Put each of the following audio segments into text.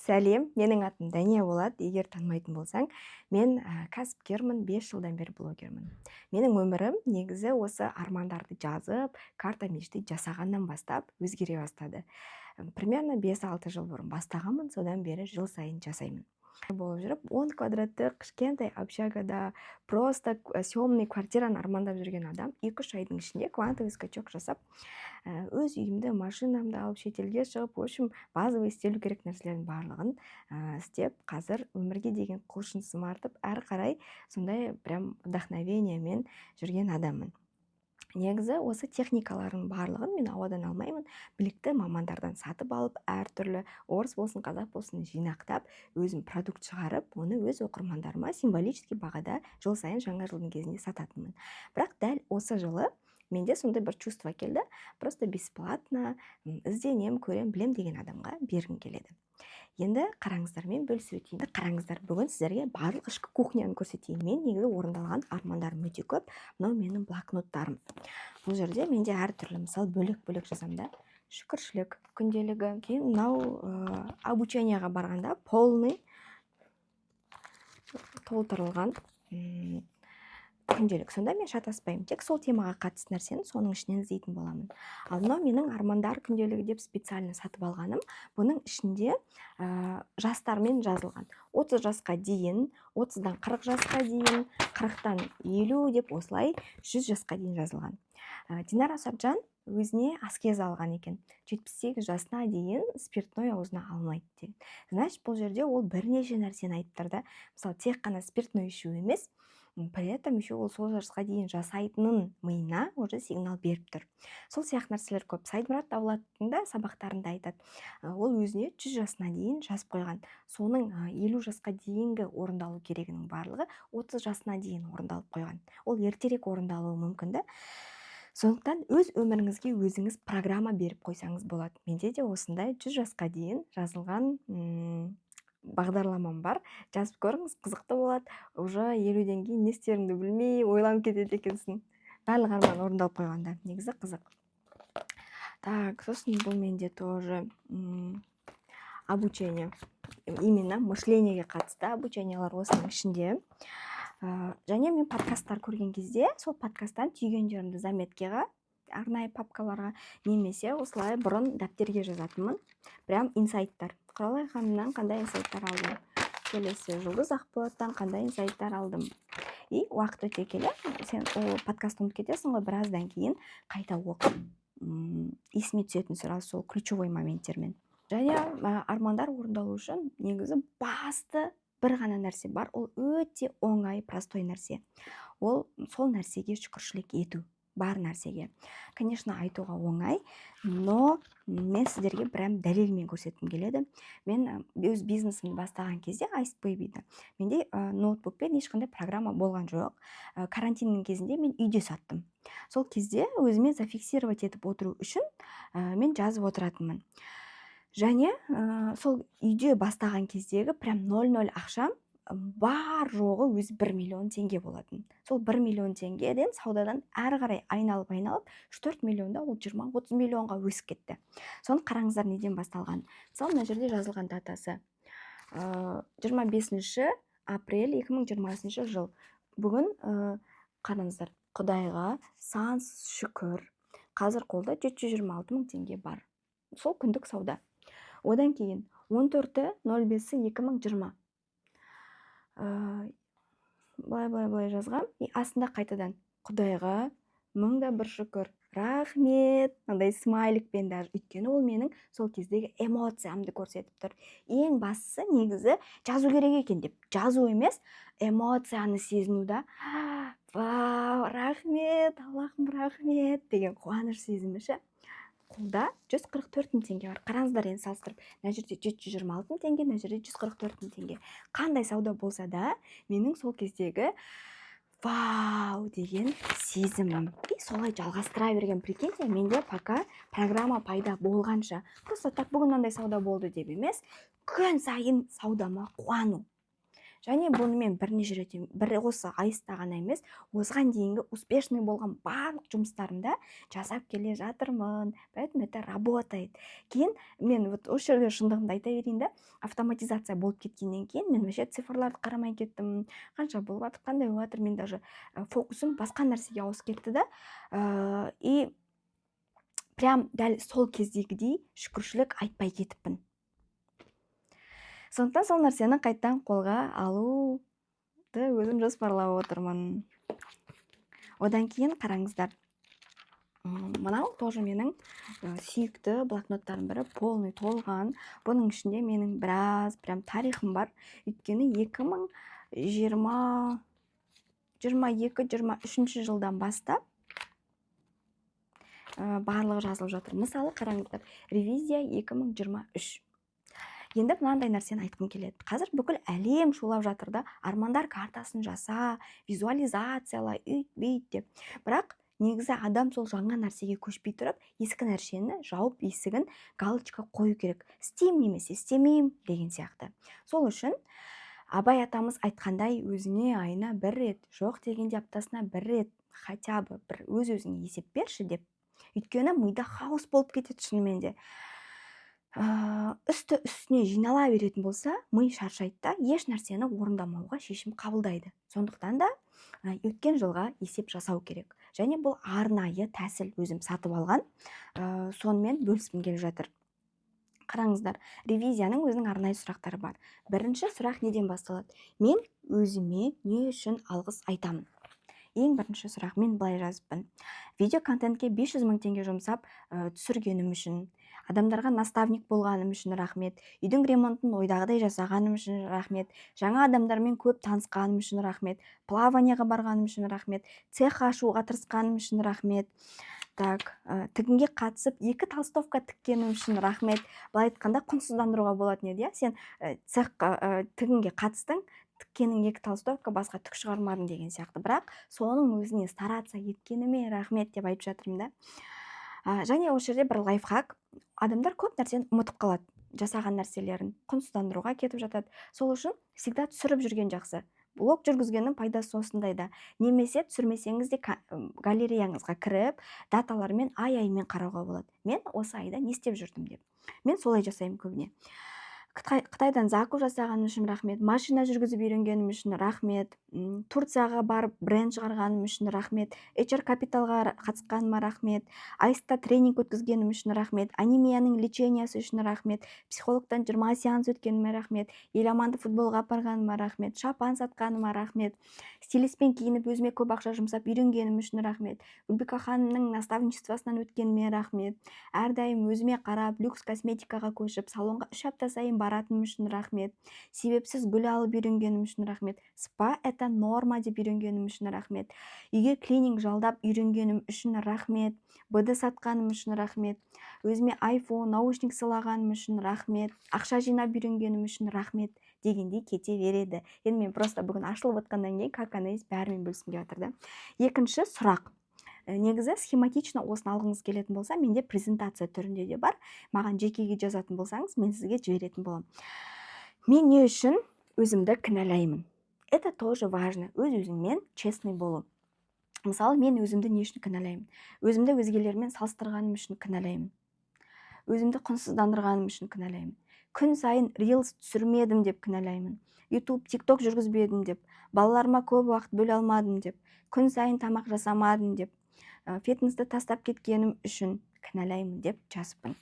Сәлем, менің атым Дәния болады, егер танымайтын болсаң. Мен кәсіпкермін, 5 жылдан бері блогермін. Менің өмірім негізі осы армандарды жазып, карта мечты жасағаннан бастап өзгере бастады. Примерно 5-6 жыл бұрын бастағанмын, содан бері жыл сайын жасаймын. Болып жүріп, 10 квадраттық кішкентай общагада просто съемный квартираны армандап жүрген адам 2-3 айдың ішінде квантовый скачок жасап, өз үйімді, машинамды алып шетелге шығып, в общем, базовый істелу керек нәрселердің барлығын істеп, қазір өмірге деген құлшынысым артып, әрі қарай сондай прям вдохновениемен жүрген адаммын. Негізі осы техникалардың барлығын мен ауадан алмаймын, білікті мамандардан сатып алып, әртүрлі орыс болсын, қазақ болсын жинақтап, өзім продукт шығарып, оны өз оқырмандарыма символический бағада жыл сайын жаңа жылдың кезінде сататынмын. Бірақ дәл осы жылы менде сондай бір чувство келді, просто бесплатно ізденем, көрем, білем деген адамға бергім келеді. Енді қараңыздармен бөлісіп өтейін. Қараңыздар, бүгін сіздерге барлық ішкі кухняны көрсетейін. Мен негізі орындалған армандарым өте көп. Мынау менің блокноттарым. Бұл жерде менде әртүрлі, мысалы, бөлек-бөлек жазамын да. Шүкіршілік күнделігі. Кейін мынау обучениеға барғанда полный толтырылған күнделік. Сонда мен шатаспаймын. Тек сол темаға қатысты нәрсені соның ішінен іздейтін боламын. Ал мынау менің армандар күнделігі деп специально сатып алғаным. Бұның ішінде жастармен жазылған. 30 жасқа дейін, 30-дан 40 жасқа дейін, 40-тан 50 деп осылай 100 жасқа дейін жазылған. Динара Сабжан өзіне аскеза алған екен. 78 жасына дейін спиртной аузына алмайды деген. Значит, бұл жерде ол бірнеше нәрсені айтып тұрды. Мысалы, тек қана спиртной ішу емес, при этом еще ол сол жасқа дейін жасайтынын миына уже сигнал беріп тұр. Сол сияқты нәрселер көп. Сайдмұрат Давлаттың да сабақтарында айтады. Ол өзіне 100 жасына дейін жазып қойған. Соның 50 жасқа дейінгі орындалу керегінің барлығы 30 жасына дейін орындалып қойған. Ол ертерек орындалуы мүмкін. Сондықтан өз өміріңізге өзіңіз программа беріп қойсаңыз болады. Менде де осындай 100 жасқа дейін жазылған бағдарламам бар. Жазып көріңіз, қызықты болады. Уже 50-ден кейін не істеріңді білмей ойланып кетеді екенсің. Барлық арман орындалып қойғанда. Негізі қызық. Так, сосын бұл менде тоже обучение. Именно мышлениеге қатысты обучениялар осының ішінде. Және мен подкасттар көрген кезде, сол подкасттан түйгендерімді заметкеға, арнайы папкаларға, немесе осылай бұрын дәптерге жазатынмын. Прям инсайттар. Құралай ханымнан қандай инсайттар алдым. Келесі Жұлдыз Ақболаттан қандай инсайттар алдым. И уақыт өте келе, сен ол подкастты ұмытып кетесің ғой, біраздан кейін қайта оқып, есіме түсетін сразу сол ключевой моменттермен. Және армандар орындалу үшін негізі басты бір ғана нәрсе бар, ол өте оңай, простой нәрсе. Ол сол нәрсеге шүкіршілік ету, бар нәрсеге. Конечно, айтуға оңай, но мен сіздерге прям дәлелмен көрсеткім келеді. Мен өз бизнесімді бастаған кезде Ice Baby'ді. Менде ноутбукпен ешқандай программа болған жоқ. Карантиннің кезінде мен үйде саттым. Сол кезде өзіме зафиксировать етіп отыру үшін мен жазып отыратынмын. Және сол үйде бастаған кездегі прям 0-0 ақшам бар жоғы өз 1 миллион теңге болатын. Сол 1 миллион теңгеден саудадан әрі қарай айналып 3-4 миллионда ол 20-30 миллионға өсіп кетті. Соны қараңыздар неден басталған. Мысалы, мына жерде жазылған датасы 25 апрель 2020 жыл. Бүгін қараңыздар, Құдайға сан шүкір, қазір қолда 726 мың теңге бар. Сол күндік сауда. Одан кейін 14.05.2020 былай жазғам, астында қайтадан Құдайға 1001 шүкір, рахмет, мындай смайликпен даже, өйткені ол менің сол кездегі эмоциямды көрсетіп тұр. Ең бастысы негізі жазу керек екен деп, жазу емес, эмоцияны сезіну-да. Вау, рахмет, Аллахым рахмет деген қуаныш сезіміші. Қолда 144 мың теңге бар. Қараңыздар, енді салыстырып, мына жерде 726 мың теңге, мына жерде 144 мың теңге. Қандай сауда болса да, менің сол кездегі вау деген сезімім. И солай жалғастыра берген, прикиньте, менде пока программа пайда болғанша. Просто так бүгін мынандай сауда болды деп емес, күн сайын саудама қуану. Және бұны мен бірнеше рет, бір осы айыста ғана емес, осыған дейінгі успешный болған барлық жұмыстарымда жасап келе жатырмын, поэтому это работает. Кейін мен вот осы жерде шындығымды айта берейін да, автоматизация болып кеткеннен кейін мен вообще цифрларды қарамай кеттім, қанша болып жатыр, қандай болып жатыр, мен даже фокусым басқа нәрсеге ауысып кетті да, и прям дәл сол кездегідей шүкіршілік айтпай кетіппін. Сондықтан сол нәрсені қайттан қолға алуды өзім жоспарлап отырмын. Одан кейін қараңыздар, мынау тоже менің сүйікті блокноттарым бірі, полный толған. Бұның ішінде менің біраз прям тарихым бар. Өйткені 2022-23 жылдан бастап барлығы жазылып жатыр. Мысалы, қараңыздар, ревизия 2023. Енді мынандай нәрсені айтқым келеді. Қазір бүкіл әлем шулап жатыр да, армандар картасын жаса, визуализацияла, үйт деп. Бірақ негізі адам сол жаңа нәрсеге көшпей тұрып, ескі нәрсені жауып, есігін галочка қою керек. Істеймін немесе істемеймін деген сияқты. Сол үшін Абай атамыз айтқандай, өзіңе айына бір рет, жоқ дегенде аптасына бір рет, хотя бы бір өз-өзіңе есеп берші деп. Өйткені мида хаос болып кетеді шынымен де. Үсті-үстіне жинала беретін болса, ми шаршайды да, еш нәрсені орындамауға шешім қабылдайды. Сондықтан да өткен жылға есеп жасау керек. Және бұл арнайы тәсіл өзім сатып алған, сонымен бөліскім келіп жатыр. Қараңыздар, ревизияның өзінің арнайы сұрақтары бар. Бірінші сұрақ неден басталады? Мен өзіме не үшін алғыс айтамын? Ең бірінші сұрақ, мен былай жазыппын. Видео контентке 500 000 теңге жұмсап түсіргенім үшін, адамдарға наставник болғаным үшін рахмет, үйдің ремонтын ойдағыдай жасағаным үшін рахмет, жаңа адамдармен көп танысқаным үшін рахмет, плаванияға барғаным үшін рахмет, цех ашуға тырысқаным үшін рахмет. Тігінге қатысып 2 толстовка тіккенім үшін рахмет. Былай айтқанда құнсыздандыруға болатын еді, сен цехқа тігінге қатыстың, тіккенің 2 толстовка, басқа түк шығармадың деген сияқты. Бірақ соның өзіне стараться еткеніме рахмет деп айтып жатырмын да. Және осы жерде бір лайфхак, адамдар көп нәрсені ұмытып қалады, жасаған нәрселерін құнсыздандыруға кетіп жатады. Сол үшін всегда түсіріп жүрген жақсы. Блог жүргізгеннің пайдасы осындайда. Немесе түсірмесеңіз де галереяңызға кіріп, даталармен ай-аймен қарауға болады. Мен осы айда не істеп жүрдім деп. Мен солай жасаймын көбіне. Қытайдан заку жасағаным үшін рахмет, машина жүргізіп үйренгенім үшін рахмет, Турцияға барып бренд шығарғаным үшін рахмет, HR капиталға қатысқаныма рахмет, айста тренинг өткізгенім үшін рахмет, анемияның лечениясы үшін рахмет, психологтан 20 сеанс өткеніме рахмет, еламанды футболға апарғаныма рахмет, шапан сатқаныма рахмет, стилиспен киініп өзіме көп ақша жұмсап үйренгенім үшін рахмет, Гүлбика ханымның наставничествосынан өткеніме рахмет, әрдайым өзіме қарап, люкс косметикаға көшіп, салонға 3 апта сайын баратыным үшін рахмет, себепсіз гүл алып үйренгенім үшін рахмет, спа это норма деп үйренгенім үшін рахмет, үйге клининг жалдап үйренгенім үшін рахмет, БД сатқаным үшін рахмет, өзіме iPhone, наушник сыйлағаным үшін рахмет, ақша жинап үйренгенім үшін рахмет дегендей кете береді. Енді мен просто бүгін ашылып отқаннан кейін как она есть бәрімен бөліскім келіп жатыр да. Екінші сұрақ. Негізі схематично осыны алғыңыз келетін болса, менде презентация түрінде де бар. Маған жекеге жазатын болсаңыз, мен сізге жіберетін боламын. Мен не үшін өзімді кінәлаймын? Это тоже важно. Өз-өзіңмен честный болу. Мысалы, мен өзімді не үшін кінәлаймын? Өзімді өзгелермен салыстырғаным үшін кінәлаймын. Өзімді құнсыздандырғаным үшін кінәлаймын. Күн сайын Reels түсірмедім деп кінәлаймын. YouTube, TikTok жүргізбедім деп, балаларыма көп уақыт бөле алмадым деп, күн сайын тамақ жасамадым деп, фитнесті тастап кеткенім үшін кінәлаймын деп жазыппын.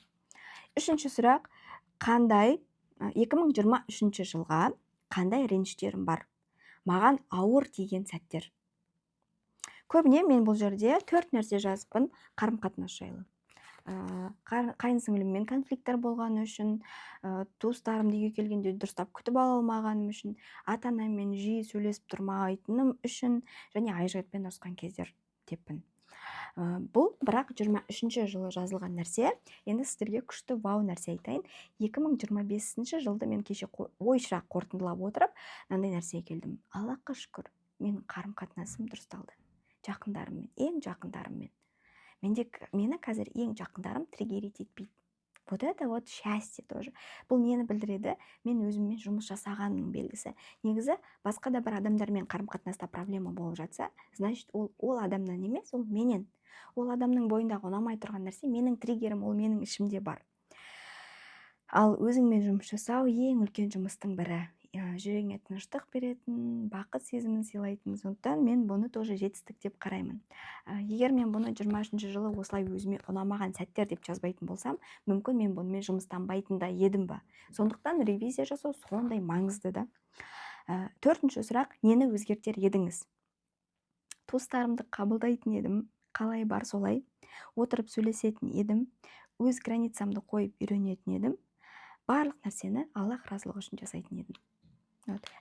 Үшінші сұрақ, 2023 жылға қандай реніштерім бар? Маған ауыр тиген сәттер. Көбіне мен бұл жерде 4 нәрсе жазыппын қарым-қатынас жайлы. Қайын-сіңліммен конфликттер болғаны үшін, туыстарымды үйге келгенде дұрыстап күтіп ала алмағаным үшін, ата-анаммен жиі сөйлесіп тұрмайтыным үшін және айжігітпен ұрысқан кездер деппін. Бұл бірақ 23 жылы жазылған нәрсе. Енді сіздерге күшті вау нәрсе айтайын. 2025 жылды мен кеше ойша қорытындылап отырып, мынандай нәрсеге келдім. Аллахқа шүкір, менің қарым-қатынасым дұрысталды. Жақындарыммен, ең жақындарыммен. Мені қазір ең жақындарым триггерить етпейді. Вот это вот счастье тоже. Бұл нені білдіреді? Мен өзіммен жұмыс жасағанның белгісі. Негізі басқа да бір адамдармен қарым-қатынаста проблема болып жатса, значит ол адамнан емес, ол менен. Ол адамның бойындағы ұнамай тұрған нәрсе менің триггерім, ол менің ішімде бар. Ал өзіңмен жұмыс жасау ең үлкен жұмыстың бірі. Жүрегіңе тыныштық беретін, бақыт сезімін сыйлайтын. Сондықтан мен бұны тоже жетістік деп қараймын. Егер мен бұны 23-ші жылы осылай өзіме ұнамаған сәттер деп жазбайтын болсам, мүмкін мен бұнымен жұмыстанбайтын да едім ба. Сондықтан ревизия жасау сондай маңызды да. 4-ші сұрақ, нені өзгертер едіңіз? Туыстарымды қабылдайтын едім, қалай бар солай. Отырып сөйлесетін едім, өз границамды қойып үйренетін едім. Барлық нәрсені Аллах разылығы үшін жасайтын едім.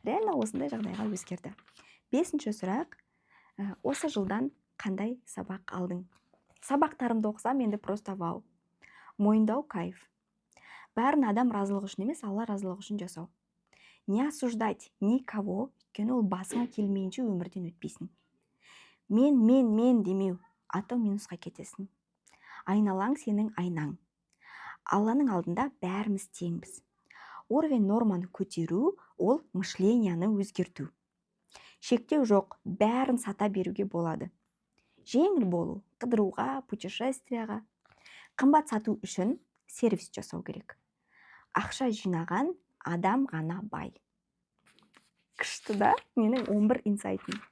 Реально осындай жағдайға өзгерді. 5-ші сұрақ, осы жылдан қандай сабақ алдың? Сабақтарымды оқысам енді просто вау. Мойындау кайф. Бәрін адам разылығы үшін емес, Алла разылығы үшін жасау. Не осуждать никого, өйткені ол басыңа келмейінше өмірден өтпейсің. Мен демеу, а то минусқа кетесің. Айналаң сенің айнаң. Алланың алдында бәріміз теңбіз. Уровень норманы көтеру, ол мышленияны өзгерту. Шектеу жоқ, бәрін сата беруге болады. Жеңіл болу, қыдыруға, путешествияға. Қымбат сату үшін сервис жасау керек. Ақша жинаған адам ғана бай. Күшті да, менің 11 инсайтым.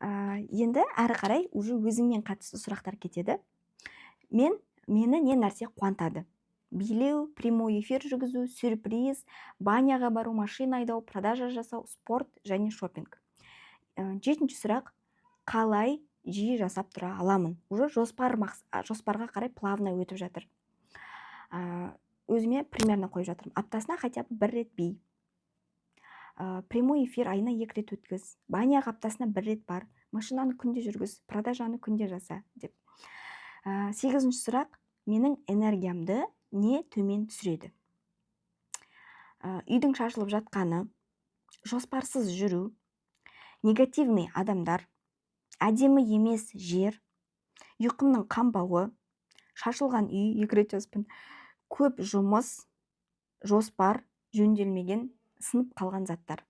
Енді әрі қарай уже өзіңмен қатысты сұрақтар кетеді. Мені не нәрсе қуантады? Билеу, прямой эфир жүргізу, сюрприз, баняға бару, машина айдау, продажа жасау, спорт және шопинг. 7-ші сұрақ, қалай жиі жасап тұра аламын? Уже жоспарға қарай плавно өтіп жатыр. Өзіме примерно қойып жатырмын. Аптасына хотя бы 1 рет бей. Прямой эфир айына 2 рет өткіз. Баняға аптасына 1 рет бар. Машинаны күнде жүргіз, продажаны күнде жаса деп. 8-ші сұрақ, менің энергиямды не төмен түсіреді? Үйдің шашылып жатқаны, жоспарсыз жүру, негативный адамдар, әдемі емес жер, ұйқымның қанбауы, шашылған үй, 2 рет жазыппын, көп жұмыс, жоспар, жөнделмеген, сынып қалған заттар.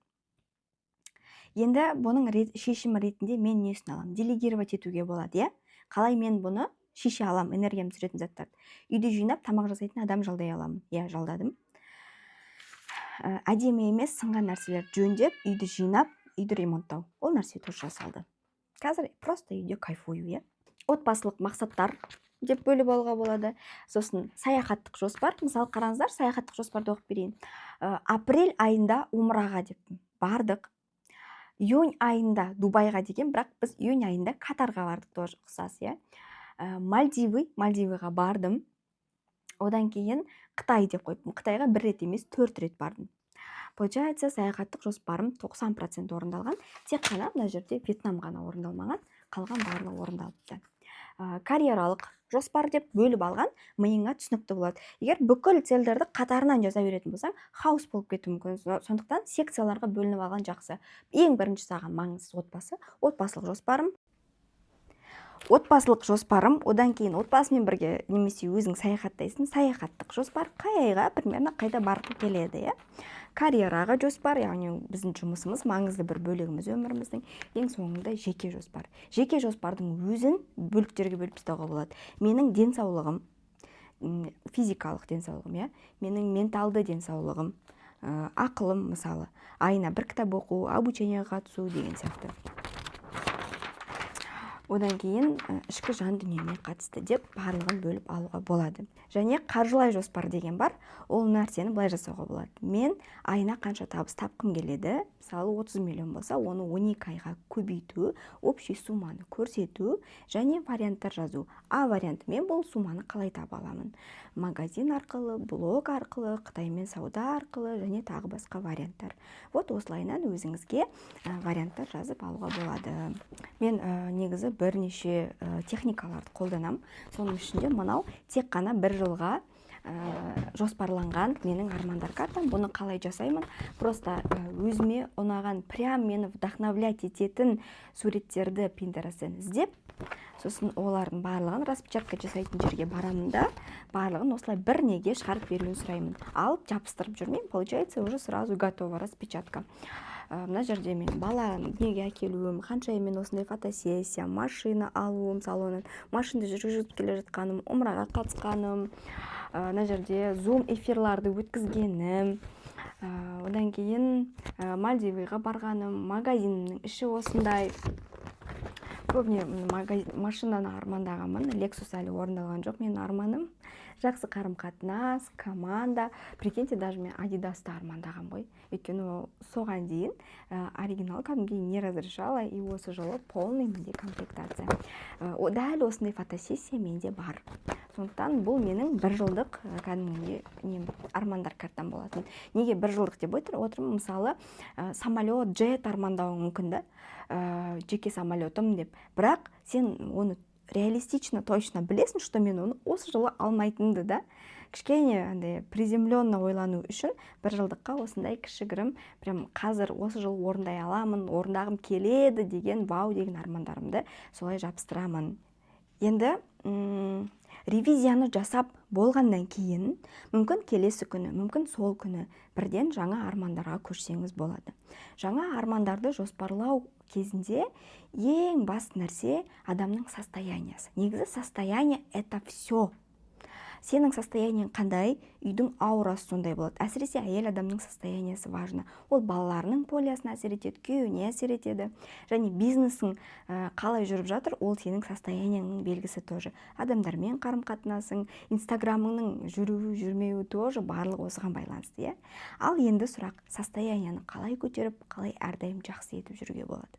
Енді бұның шешімі ретінде мен несін алам? Делегировать етуге болады, е? Қалай мен бұны шеше алам, энергиям түсіретін заттарды? Үйді жинап, тамақ жасайтын адам жалдай аламын. Жалдадым. Әдемі емес, сынған нәрселер жөндеп, үйді жинап, үйді ремонттау. Ол нәрсе тоже жасалды. Қазір просто үйде кайфую, Отбасылық мақсаттар деп бөліп алуға болады. Сосын саяхаттық жоспар. Мысалы, қараңыздар, саяхаттық жоспарды оқып берейін. Апрель айында умраға деп бардық. Июнь айында Дубайға деген, бірақ біз июнь айында Катарға бардық, тоже ұқсас, Мальдивыға бардым. Одан кейін Қытай деп қойыппын. Қытайға 1 рет емес, 4 рет бардым. Получается, саяхаттық жоспарым 90% орындалған. Тек қана мына жерде Вьетнам ғана орындалмаған, қалған барлығы орындалыпты. Карьералық жоспар деп бөліп алған, миыңа түсінікті болады. Егер бүкіл цельдерді қатарынан жаза беретін болсаң, хаос болып кетуі мүмкін. Сондықтан секцияларға бөлініп алған жақсы. Ең бірінші саған маңызды отбасылық жоспарым, одан кейін отбасымен бірге немесе өзің саяхаттайсың, саяхаттық жоспар, қай айға примерно қайда барғың келеді, Карьераға жоспар, яғни біздің жұмысымыз маңызды бір бөлігіміз өміріміздің. Ең соңында жеке жоспар. Жеке жоспардың өзін бөліктерге бөліп тастауға болады. Менің денсаулығым, физикалық денсаулығым, менің менталды денсаулығым, ақылым, мысалы, айына 1 кітап оқу, обучениеға қатысу деген сияқты. Одан кейін ішкі жан дүниеме қатысты деп барлығын бөліп алуға болады. Және қаржылай жоспар деген бар. Ол нәрсені былай жасауға болады. Мен айына қанша табыс тапқым келеді? Мысалы 30 миллион болса, оны 12 айға көбейту, общий сумманы көрсету және варианттар жазу. А вариантымен бұл сумманы қалай таба аламын? Магазин арқылы, блог арқылы, Қытаймен сауда арқылы және тағы басқа варианттар. Вот осылайынан өзіңізге варианттар жазып алуға болады. Мен негізі бірнеше техникаларды қолданам. Соның ішінде мынау тек қана 1 жылға жоспарланған менің армандар картам. Бұны қалай жасаймын? Просто өзіме ұнаған, прям мені вдохновлять ететін суреттерді Pinterest'тен іздеп, Сосын олардың барлығын распечатка жасайтын жерге барамын да, барлығын осылай бір неге шығарып беруін сұраймын. Алып жабыстырып жүрмеймін, получается уже сразу готова распечатка. Мына жерде мен баланы неге әкелуім, қанша мен осындай фотосессия, машина алуым салонын, машинды жүргізіп келе жатқаным, умраға қатысқаным, мына жерде зум эфирларды өткізгенім, одан кейін Мальдивыйға барғаным, магазинімнің іші осындай. Көбіне машинаны армандағанмын, Lexus әлі орындалған жоқ. Менің арманым жақсы қарым-қатынас, команда. Прикиньте, даже мен Адидасты армандағам ғой. Өйткені соған дейін оригинал кәдімгі не разрешала, и осы жолы полный менде комплектация. Дәл осындай фотосессия менде бар. Сондықтан бұл менің бір жылдық кәдімгі армандар картам болатын. Неге бір жылдық деп отырмын? Мысалы, самолет, джет армандауың мүмкін да, жеке самолетым деп. Бірақ сен оны реалистично, точно білесің, что мен оны осы жылы алмайтынды да. Кішкене приземленно ойлану үшін бір жылдыққа осындай кішігірім, прям қазір осы жыл орындай аламын, орындағым келеді деген, вау деген армандарымды солай жабыстырамын. Енді ревизияны жасап болғаннан кейін, мүмкін келесі күні, мүмкін сол күні бірден жаңа армандарға көшсеңіз болады. Жаңа армандарды жоспарлау кезінде ең басты нәрсе адамның состояниясы. Негізі состояние — это все. Сенің состояниең қандай, үйдің аурасы сондай болады. Әсіресе әйел адамның состояниясы важно. Ол балаларының полиясына әсер етеді, күйеуіне әсер етеді. Және бизнесің қалай жүріп жатыр, ол сенің состоянияңның белгісі тоже. Адамдармен қарым-қатынасың, инстаграмыңның жүруі, жүрмеуі тоже барлығы осыған байланысты, иә? Ал енді сұрақ, состоянияны қалай көтеріп, қалай әрдайым жақсы етіп жүруге болады?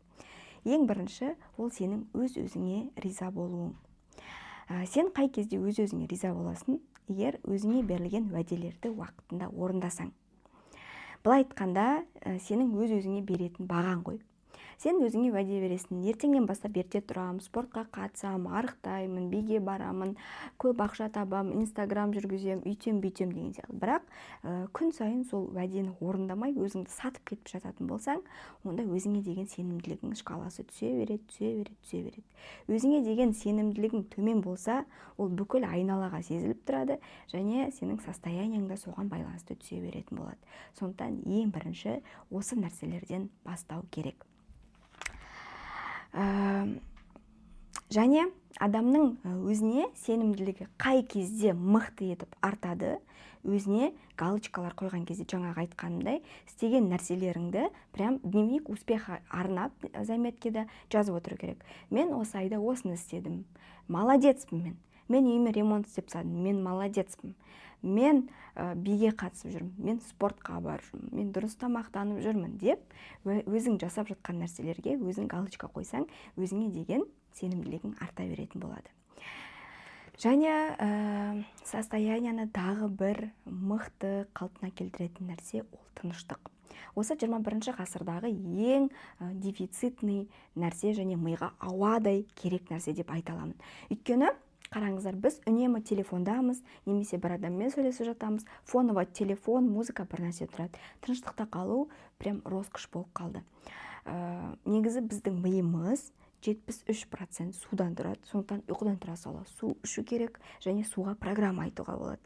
Ең бірінші, ол сенің өз-өзіңе риза болуың. Сен қай кезде өз-өзіңе риза боласың, егер өзіңе берілген уәделерді уақытында орындасаң. Былай айтқанда, сенің өз-өзіңе беретін бағаң ғой. Сен өзіңе уәде бересің, ертеңнен бастап ерте тұрам, спортқа қатысам, арықтаймын, биге барамын, көп ақша табам, инстаграм жүргізем, үйтем, бүйтем деген сияқты. Бірақ күн сайын сол уәдені орындамай, өзіңді сатып кетіп жататын болсаң, онда өзіңе деген сенімділігің шкаласы түсе береді. Өзіңе деген сенімділігің төмен болса, ол бүкіл айналаға сезіліп тұрады, және сенің состоянияң да соған байланысты түсе беретін болады. Сондықтан ең бірінші осы нәрселерден бастау керек. Және адамның өзіне сенімділігі қай кезде мықты етіп артады, өзіне галочкалар қойған кезде, жаңағы айтқанымдай, істеген нәрселеріңді прям дневник успеха арнап заметкеде жазып отыру керек. Мен осы айда осыны істедім, молодецпін мен үйіме ремонт істеп тастадым, мен молодецпін. Мен биге қатысып жүрмін, мен спортқа барып жүрмін, мен дұрыс тамақтанып жүрмін деп, өзің жасап жатқан нәрселерге өзің галочка қойсаң, өзіңе деген сенімділігің арта беретін болады. Және состоянияны дағы бір мықты қалпына келтіретін нәрсе ол тыныштық. Осы 21 ғасырдағы ең дефицитный нәрсе және миға ауадай керек нәрсе деп айта аламын. Өйткені қараңыздар, біз үнемі телефондамыз, немесе бір адаммен сөйлесіп жатамыз, фоново телефон, музыка бір нәрсе тұрады. Тыныштықта қалу прям роскош болып қалды. Негізі біздің миымыз 73% судан тұрады. Сондықтан ұйқыдан тұра сала су ішу керек, және суға программа айтуға болады.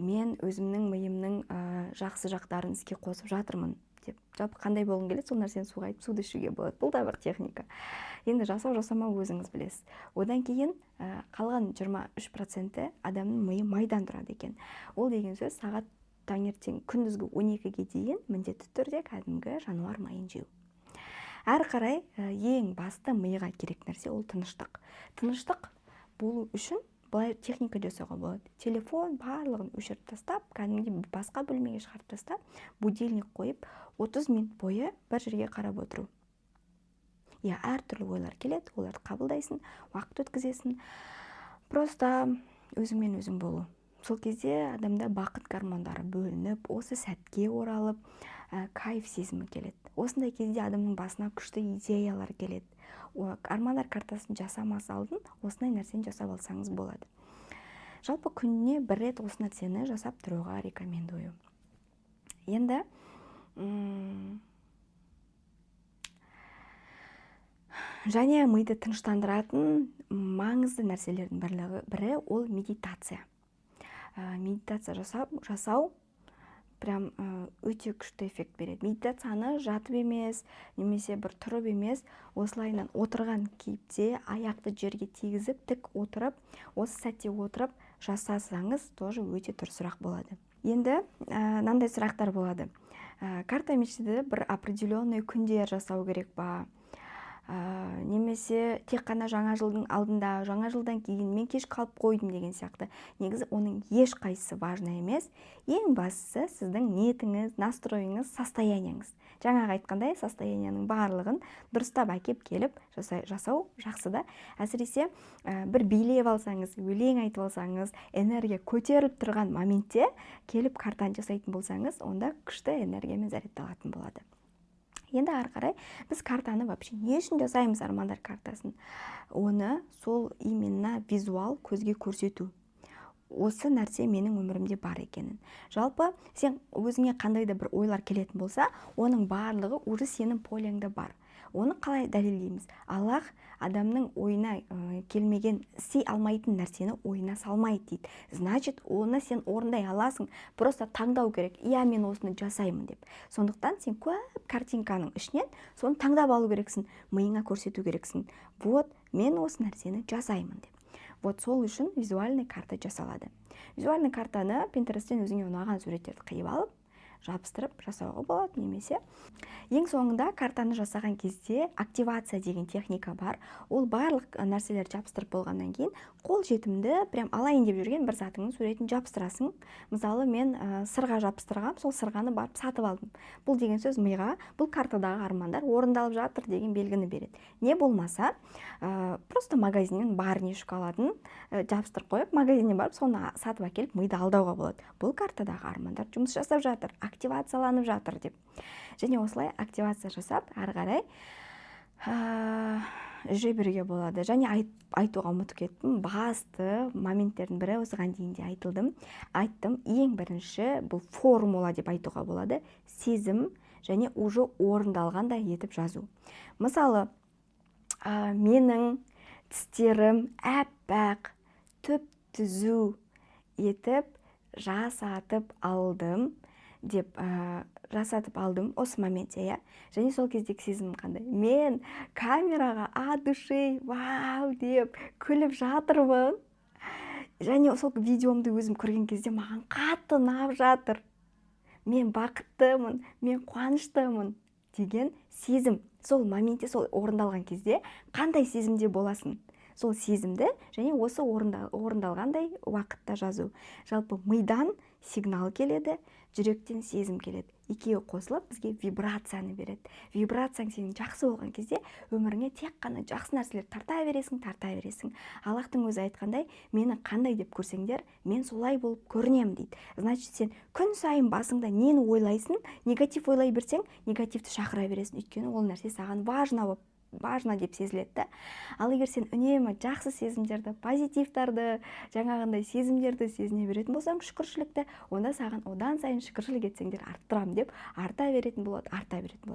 Мен өзімнің миымның жақсы жақтарын іске қосып жатырмын деп. Жалпы қандай болғың келеді, сол нәрсені суға айтып суды ішуге болады. Бұл да бір техника. Енді жасамау өзіңіз білесіз. Одан кейін қалған 23% адамның миы майдан тұрады екен. Ол деген сөз сағат таңертең күндізгі 12-ге дейін міндетті түрде кәдімгі жануар майын жеу. Әрі қарай ең басты миға керек нәрсе ол тыныштық. Тыныштық болу үшін былай техника жасауға болады. Телефон барлығын өшіріп тастап, кәдімгі басқа бөлмеге шығарып тастап, будильник қойып, 30 минут бойы бір жерге қарап отыру. Әртүрлі ойлар келеді, оларды қабылдайсың, уақыт өткізесің. Просто өзіңмен өзің болу. Сол кезде адамда бақыт гормондары бөлініп, осы сәтке оралып, кайф сезімі келеді. Осындай кезде адамның басына күшті идеялар келеді. Армандар картасын жасамас алдын, осындай нәрсені жасап алсаңыз болады. Жалпы күніне бір рет осы нәрсені жасап тұруға рекомендую. Енді Және миды тыныштандыратын маңызды нәрселердің бірі ол медитация. Медитация жасау прям өте күшті эффект береді. Медитацияны жатып емес, немесе бір тұрып емес, осылайынан отырған кейіпте аяқты жерге тигізіп, тік отырып, осы сәтте отырып жасасаңыз, тоже өте дұрысырақ болады. Енді мынандай сұрақтар болады. Карта мечтады бір определенный күнде жасау керек па? Немесе тек қана жаңа жылдың алдында, жаңа жылдан кейін мен кеш қалып қойдым деген сияқты. Негізі оның еш қайсысы важна емес. Ең бастысы сіздің ниетіңіз, настроеңіз, состоянияңыз. Жаңағы айтқандай, состоянияның барлығын дұрыстап әкеп келіп жасау жақсы да. Әсіресе бір билеп алсаңыз, өлең айтып алсаңыз, энергия көтеріліп тұрған моментте келіп картаны жасайтын болсаңыз, онда күшті энергиямен зарядталатын болады. Енді ары қарай біз картаны вообще не үшін жасаймыз, армандар картасын? Оны сол именно визуал көзге көрсету. Осы нәрсе менің өмірімде бар екенін. Жалпы сен өзіңе қандай да бір ойлар келетін болса, оның барлығы уже сенің полеңде бар. Оны қалай дәлелдейміз? Аллах адамның ойына келмеген, істей алмайтын нәрсені ойына салмайды дейді. Значит, оны сен орындай аласың, просто таңдау керек. Иә, мен осыны жасаймын деп. Сондықтан сен көп картинканың ішінен соны таңдап алу керексің, миыңа көрсету керексің. Вот, мен осы нәрсені жасаймын деп. Вот сол үшін визуальный карта жасалады. Визуальный картаны Pinterest'тен өзіңе ұнаған суреттерді қиып алып, жабыстырып жасауға болады, немесе ең соңында картаны жасаған кезде активация деген техника бар. Ол барлық нәрселер жабыстырып болғаннан кейін қол жетімді, прям алайын деп жүрген бір затыңның суретін жабыстырасың. Мысалы, мен сырға жабыстырғам, сол сырғаны барып сатып алдым. Бұл деген сөз миға бұл картадағы армандар орындалып жатыр деген белгіні береді. Не болмаса, просто магазиннен барыне шоколадын жабыстырып қойып, магазиннен барып соны сатып әкеліп миды алдауға болады. Бұл картадағы армандар жұмыс жасап жатыр, активацияланып жатыр деп. Және осылай активация жасап, ары қарай жүре беруге болады. Және айтуға ұмытып кеттім, басты моменттердің бірі осыған дейін де айттым. Ең бірінші бұл формула деп айтуға болады. Сезім және уже орындалғандай етіп жазу. Мысалы, менің тістерім әппақ, түп-түзу етіп жасатып алдым деп жасатып алдым осы моментте, және сол кездегі сезімім қандай? Мен камераға от души вау деп күліп жатырмын. Және сол видеомды өзім көрген кезде маған қатты ұнап жатыр. Мен бақыттымын, мен қуаныштымын деген сезім. Сол моментте, сол орындалған кезде қандай сезімде боласың? Сол сезімді және осы орындалғандай уақытта жазу. Жалпы мидан сигнал келеді, жүректен сезім келеді. Екеуі қосылып бізге вибрацияны береді. Вибрацияң сенің жақсы болған кезде өміріңе тек қана жақсы нәрселер тарта бересің. Аллахтың өзі айтқандай, мені қандай деп көрсеңдер, мен солай болып көрінемін дейді. Значит, сен күн сайын басыңда нені ойлайсың, негатив ойлай берсең, негативті шақыра бересің. Өйткені ол нәрсе саған важна деп сезіледі. Ал егер сен үнемі жақсы сезімдерді, позитивтарды, жаңағындай сезімдерді сезіне беретін болсаң, шүкіршілікті, онда саған одан сайын шүкіршілік етсеңдер арттырам деп арта беретін болады.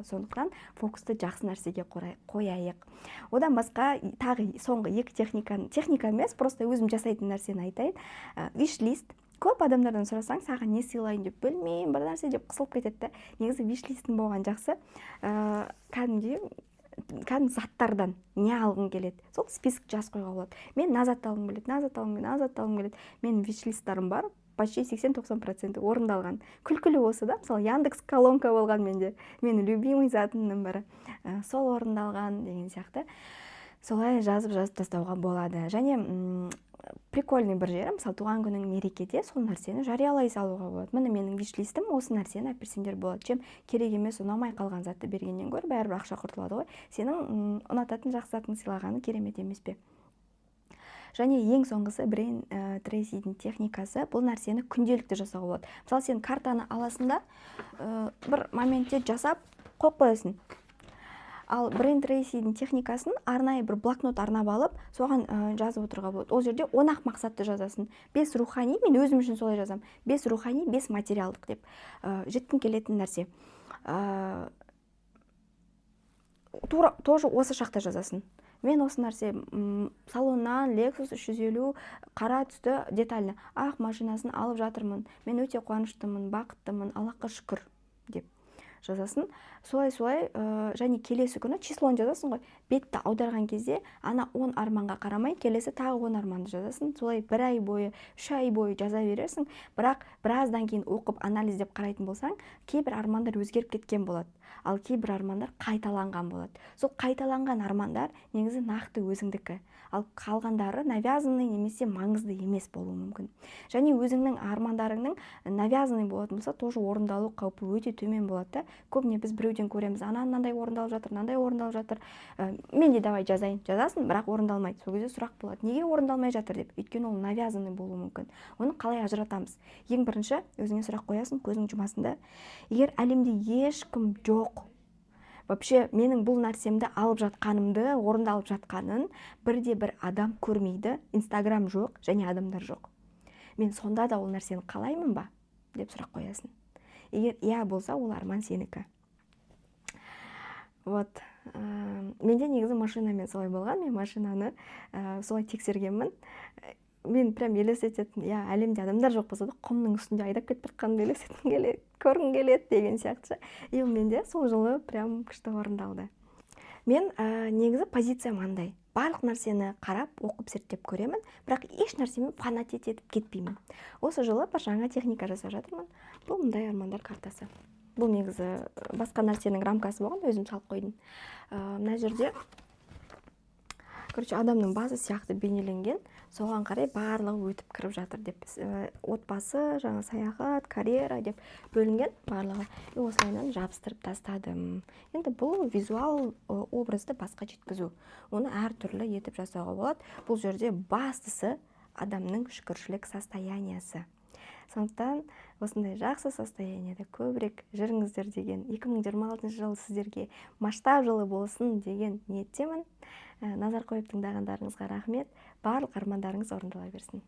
Сондықтан фокусты жақсы нәрсеге қояйық. Одан басқа тағы соңғы екі техника емес, просто өзім жасайтын нәрсені айтайын. Виш-лист. Көп адамдардан сұрасаң, саған не сыйлайын деп, білмеймін, бір нәрсе деп қысылып кетеді. Негізі виш-листің болған жақсы. Кәдімгі заттардан не алғың келеді, сол список жазып қойға болады. Мен назат алғым келеді. Менің виш-листтарым бар, почти 80-90% орындалған. Күлкілі осы да, мысалы Яндекс колонка болған менде, менің любимый затымның бірі. Сол орындалған деген сияқты. Солай жазып тастауға болады. Және прикольный бір жері, мысалы туған күнің мерекеде сол нәрсені жариялай салуға болады. Міне менің виш-листім, осы нәрсені әперсеңдер болады. Чем керек емес, ұнамай қалған затты бергеннен гөрі бәрібір ақша құртылады ғой. Сенің ұнататын жақсы затың сыйлағаны керемет емес пе? Және ең соңғысы Брейн Трейсидің техникасы, бұл нәрсені күнделікті жасауға болады. Мысалы сен картаны аласында бір моментте жасап қойып қоясың. Ал Брейн Трейсидің техникасын арнайы бір блокнот арнап алып, соған жазып отыруға болады. Ол жерде 10 мақсатты жазасын. 5 рухани, мен өзім үшін солай жазам. 5 рухани, 5 материалдық деп. Жеткім келетін нәрсе. тура тоже осы шақта жазасың. Мен осы нәрсе салоннан Lexus 350 қара түсті детальны ақ машинасын алып жатырмын. Мен өте қуаныштымын, бақыттымын, Аллахқа шүкір деп жазасың. Солай және келесі күні числоны жазасың ғой. Бетті аударған кезде ана 10 арманға қарамай, келесі тағы 10 арманды жазасың. Солай 1 ай бойы, 3 ай бойы жаза бересің. Бірақ біраздан кейін оқып анализдеп қарайтын болсаң, кейбір армандар өзгеріп кеткен болады. Ал кейбір армандар қайталанған болады. Сол қайталанған армандар негізі нақты өзіңдікі. Ал қалғандары навязанный немесе маңызды емес болуы мүмкін. Және өзіңнің армандарыңның навязанный болатын болса, тоже орындалу қаупі өте төмен болады да. Көбіне біз біреуден көреміз, мынандай орындалып жатыр, мынандай орындалып жатыр. Мен де давай жазайын, жазасың, бірақ орындалмайды. Сол кезде сұрақ болады, неге орындалмай жатыр деп. Өйткені ол навязанный болуы мүмкін. Оны қалай ажыратамыз? Ең бірінші өзіңе сұрақ қоясың, көзің жұмасында. Егер әлемде ешкім жоқ, вообще менің бұл нәрсемді алып жатқанымды, орындалып жатқанын бірде-бір адам көрмейді, Инстаграм жоқ және адамдар жоқ. Мен сонда да ол нәрсені қалаймын ба? Деп сұрақ қоясың. Егер иә болса, ол арман сенікі. Вот. Менде негізі машинамен солай болған. Мен машинаны солай тексергенмін. Мен прям елестететін, әлемде адамдар жоқ болса да, құмның үстінде айдап кетіп жатқанымды елестеткім келеді, көргім келеді деген сияқты. И менде сол жылы прям күшті орындалды. Мен негізі позициям андай. Барлық нәрсені қарап, оқып, зерттеп көремін, бірақ еш нәрсемен фанатет етіп кетпеймін. Осы жылы бір жаңа техника жасап жатырмын. Бұл мындай армандар картасы. Бұл негізі басқа нәрсенің рамкасы болған, өзім салып қойдым. Мына жерде адамның басы сияқты бейнеленген, соған қарай барлығы өтіп кіріп жатыр деп. Отбасы, жаңа саяхат, карьера деп бөлінген барлығы. Осылайынан жабыстырып тастадым. Енді бұл визуал образды басқа жеткізу. Оны әртүрлі етіп жасауға болады. Бұл жерде бастысы адамның шүкіршілік состояниясы. Сондықтан осындай жақсы состояниеде көбірек жүріңіздер деген 2026 жыл сіздерге масштаб жылы болсын деген ниеттемін. Назар қойып тыңдағандарыңызға рахмет. Барлық армандарыңыз орындала берсін.